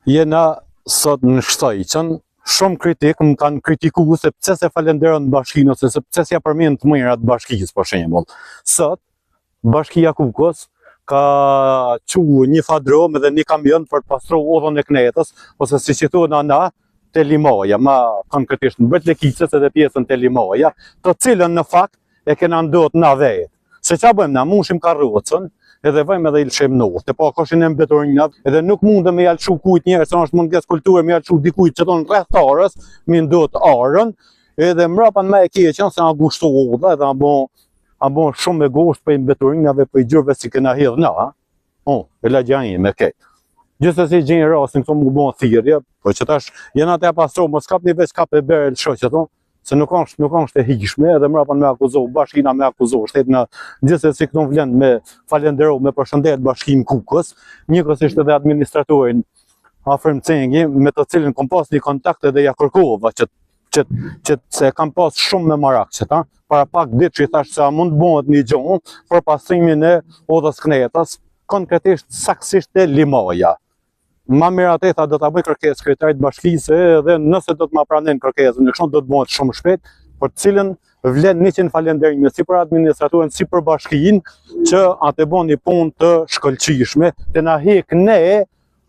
Jena sot në shtojqën, shumë kritik më kanë kritikuar se pse se falenderojnë bashkinë ose se pse s'ja përmend të mërat bashkisë për shembull. Sot Bashkia Kukës ka quë një fadrom dhe një kamion për të pastruar udhën e Knetës, ose siç i thonë ana te Limoja, ma konkretisht në Bet Lekicës edhe pjesën te Limoja, të cilën në fakt e kena ndot na vetë. Se qa bëjmë na, mushim karrocën, edhe vëjmë edhe ilshem notë, po koshin e mbetorinat, edhe nuk mundë me jalçu kujt njerë, se është munges kulturë, me jalçu dikujt që tonë rrethtarës, mi ndot arën, edhe mrapan me e keqen se a gushtu odha, edhe a bon shumë me gosht për i mbetorinave, për i gjërve si kena hedhë na, e la gjajin me kejtë. Gjithsesi gjenë rastin këto më bon thirrje, po që tash jena të pastro, mos kap një veç kap e bere lë shoqë, se nuk është e hijshme, edhe mrapan me akuzohu, bashkina me akuzohu, shtetëna gjithsesi këto vlen me falenderohu, me përshëndet Bashkinë Kukës, njëkohësisht edhe administratorin Afrim Cengi, me të cilin kom pas një kontakt edhe ja kërkova që se kam pas shumë me marak që ta, para pak ditë që i thash se a mund bëhet një gjonë për pastrimin e udhës Knetës, konkretisht saksisht e Limoja. Ma mirë ateta do të bëj kërkesë sekretarit bashkisë edhe nëse do të ma pranen kërkesën, në kështu do të bëhet shumë shpejt, për të cilën vlen 100 falenderime si për administratorin, si për bashkinë, që atë bën një punë të shkëlqishme, të na hek ne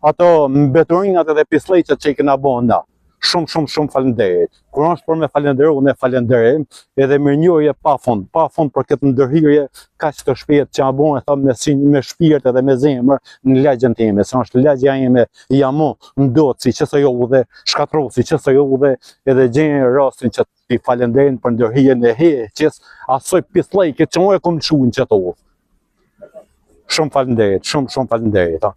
ato mbetorinat edhe pislejqet që i kena bën na. Shumë falenderit. Kur është për me falenderu, ne falenderim, edhe mirënjohje pa fund për këtë ndërhyrje kaq të shpejt që a bon e thëmë me shpirt edhe me zemër në lagjen time, se është lagja ime jamo ndot si që së jo dhe shkatrosi që së jo dhe edhe gjenë rastin që t'i falenderin për ndërhyrjen e heqjes asoj pislejke që mu e kom qunë që to. Shumë falenderit.